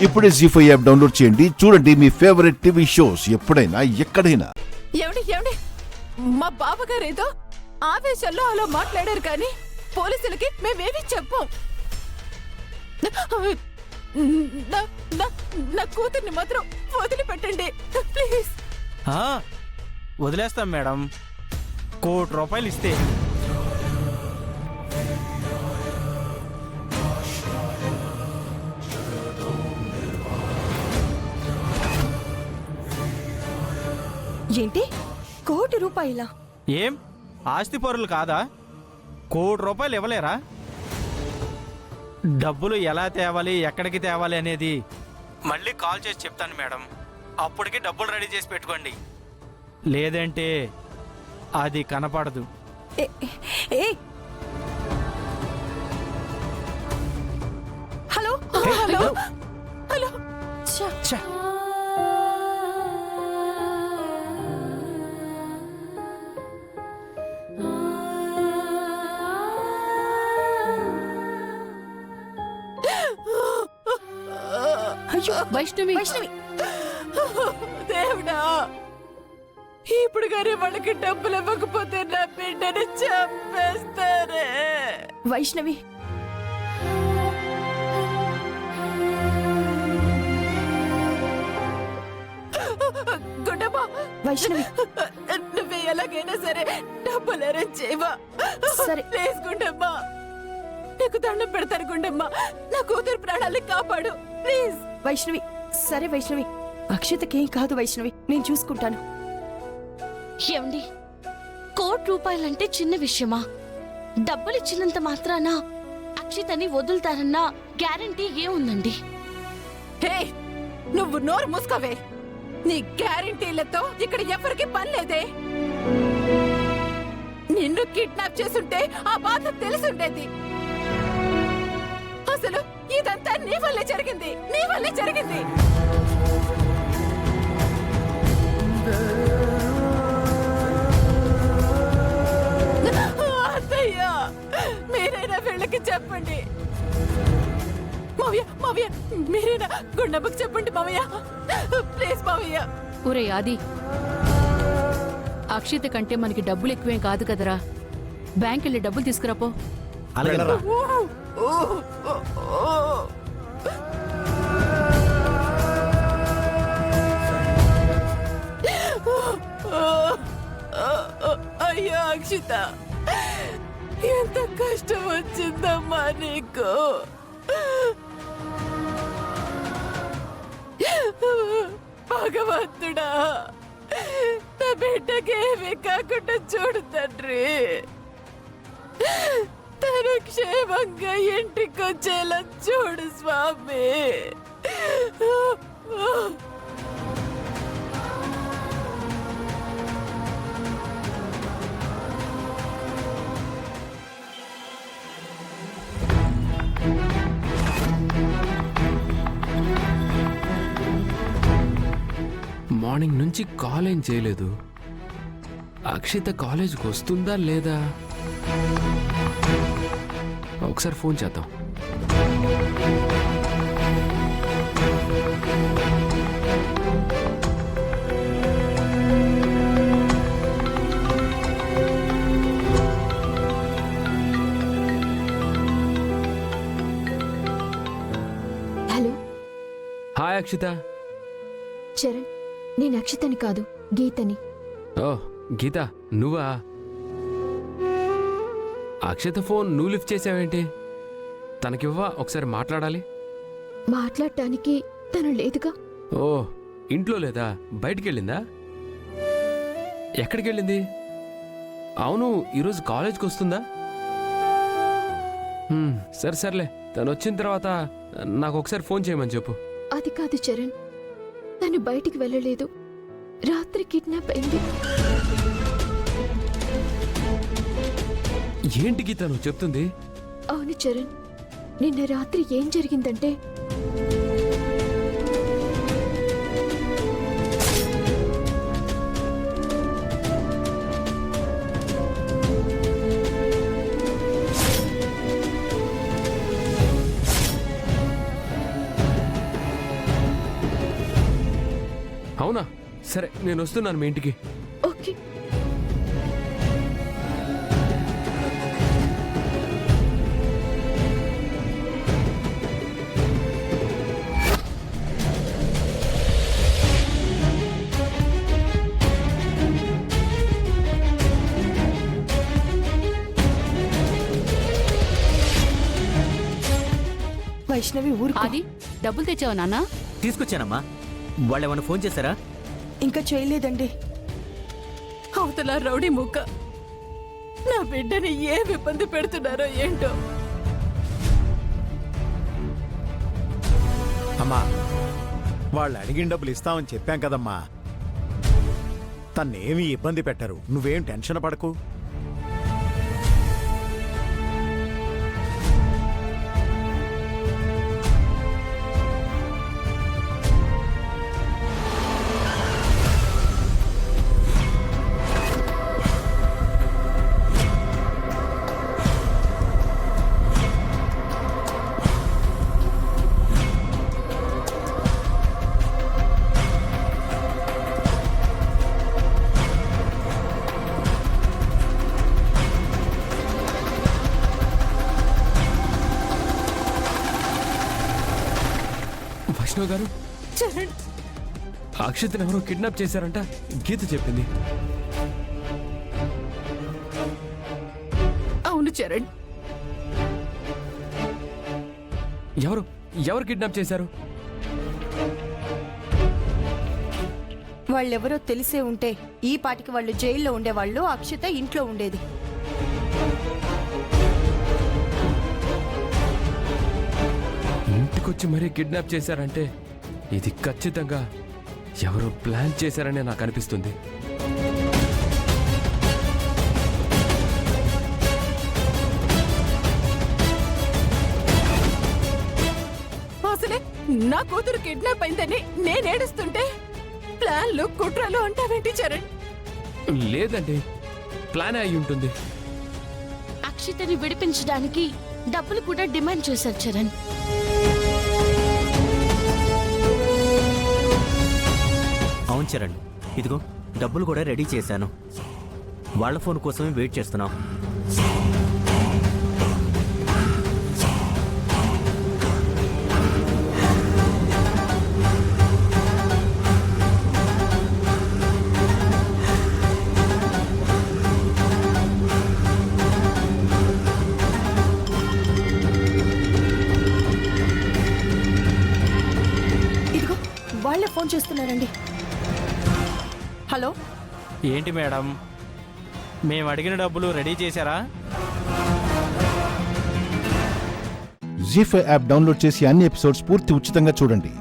ఇప్పుడే జీ5 app download చేయండి. చూడండి మీ ఫేవరెట్ టీవీ షోస్ ఎప్పుడైనా ఎక్కడైనా. ఏమండి మా బావగారు ఏదో ఆవేశంలో అలా మాట్లాడారు కానీ పోలీసులకి మేమేమీ చెప్పం. నా కూతుర్ని మాత్రం వదిలిపెట్టండి ప్లీజ్. వదిలేస్తాం మేడం, ₹1 కోటి ఇస్తే. ఏంటి ₹1 కోటి? ఏం ఆస్తి పరులు కాదా? ₹1 కోటి ఇవ్వలేరా? డబ్బులు ఎలా తేవాలి, ఎక్కడికి తేవాలి అనేది మళ్ళీ కాల్ చేసి చెప్తాను మేడం. అప్పటికి డబ్బులు రెడీ చేసి పెట్టుకోండి, లేదంటే అది కనపడదు. Hello hello hello. వైష్ణవి దేవుడా, ఇప్పుడు గానీ వాళ్ళకి డబ్బులు ఇవ్వకపోతే నా బిడ్డని చంపేస్తారే. వైష్ణవి గుండమ్మా, వైష్ణవి నువ్వు ఎలాగైనా సరే డబ్బులు అరేంజ్ చేయవా? సరే ప్లీజ్ గుండమ్మా, నీకు దండం పెడతాను గుండమ్మా, నా కూతురు ప్రాణాలని కాపాడు ప్లీజ్. వైష్ణవి సరే వైష్ణవి, అక్షతకేం కాదు వైష్ణవి, నేను చూసుకుంటాను. ఏమండి, ₹1 కోటి చిన్న విషయమా? డబ్బులిచ్చినంత మాత్రాన అక్షితని వదులుతారన్న గ్యారంటీ ఏముందండి? హే, నువ్వు నోరు మూసుకోవే. నీ గ్యారంటీలతో ఇక్కడ ఎవరికి పని లేదే. నిన్ను కిడ్నాప్ చేసుంటే ఆ బాధ తెలిసుండేది. అసలు ఇదంతా నీ వల్లే జరిగింది, నీ వల్లే జరిగింది. అత్తయ్య, మీరైనా వీళ్ళకి చెప్పండి. మావయ్య మావయ్య, మీరైనా గుండమ్మకి చెప్పండి మావయ్య ప్లీజ్ మావయ్య. ఒరే ఆది, అక్షిత కంటే మనకి డబ్బులు ఎక్కువేం కాదు కదరా. బ్యాంక్ వెళ్ళి డబ్బులు తీసుకురాపో. అలాగే అయ్యో అక్షిత, ఎంత కష్టం వచ్చిందమ్మా నీకు. భగవంతుడా, నా బిడ్డకేమీ కాకుండా చూడు తండ్రి. తను క్షేమంగా ఇంటికొచ్చేలా చూడు స్వామి. మార్నింగ్ నుంచి కాల్ ఏం చేయలేదు. అక్షిత కాలేజ్కి వస్తుందా లేదా? ఒకసారి ఫోన్ చేద్దాం. హలో. హాయ్ అక్షిత. చరణ్, నేను అక్షితని కాదు, గీతని. ఓ గీత, నువ్వా? అక్షిత ఫోన్ నువ్వు లిఫ్ట్ చేసావేంటి? తనకివ్వా, ఒకసారి మాట్లాడాలి. మాట్లాడటానికి తను లేదుగా. ఓ, ఇంట్లో లేదా? బయటికి వెళ్ళిందా? ఎక్కడికి వెళ్ళింది? అవును, ఈరోజు కాలేజ్కి వస్తుందా? సరే సర్లే, తను వచ్చిన తర్వాత నాకు ఒకసారి ఫోన్ చేయమని చెప్పు. అది కాదు చరణ్, తను బయటికి వెళ్ళలేదు. రాత్రి కిడ్నాప్ అయింది. ఏంటి గీత నువ్వు చెప్తుంది? అవును చరణ్, నిన్న రాత్రి ఏం జరిగిందంటే అవునా? సరే, నేను వస్తున్నాను మీ ఇంటికి. ఓకే. వైష్ణవి ఊరు అది డబ్బులు తెచ్చావా నాన్న? తీసుకొచ్చానమ్మా. వాళ్ళు ఏమైనా ఫోన్ చేశారా? ఇంకా చేయలేదండి. అవతల రౌడీ ముక్క నా బిడ్డని ఏం ఇబ్బంది పెడుతున్నారో ఏంటో. అమ్మా, వాళ్ళు అడిగిన డబ్బులు ఇస్తామని చెప్పాం కదమ్మా. తన్నేమీ ఇబ్బంది పెట్టరు, నువ్వేం టెన్షన్ పడకు. వైష్ణవ్ గారు, చరణ్, అక్షితను ఎవరో కిడ్నాప్ చేశారంట. గీత చెప్పింది. అవును చరణ్. ఎవరు ఎవరు కిడ్నాప్ చేశారు? వాళ్ళెవరో తెలిసే ఉంటే ఈ పాటికి వాళ్ళు జైల్లో ఉండేవాళ్ళు, అక్షిత ఇంట్లో ఉండేది. ఇంటికొచ్చి మరీ కిడ్నాప్ చేశారంటే ఇది ఖచ్చితంగా ఎవరో ప్లాన్ చేశారనే నాకు అనిపిస్తుంది. అసలే నా కూతురు కిడ్నాప్ అయిందని నేను ఏడుస్తుంటే ప్లాన్లు కుట్రలు అంటావేంటి చరణ్? లేదండి, ప్లాన్ అయి ఉంటుంది. అక్షితని విడిపించడానికి డబ్బులు కూడా డిమాండ్ చేశారు చరణ్. అవును చరణ్, ఇదిగో డబ్బులు కూడా రెడీ చేశాను. వాళ్ళ ఫోన్ కోసమే వెయిట్ చేస్తున్నాం. ఇదిగో వాళ్ళే ఫోన్ చేస్తున్నారండి. హలో, ఏంటి మేడం, మేము అడిగిన డబ్బులు రెడీ చేశారా? జీ5 యాప్ డౌన్లోడ్ చేసి అన్ని ఎపిసోడ్స్ పూర్తి ఉచితంగా చూడండి.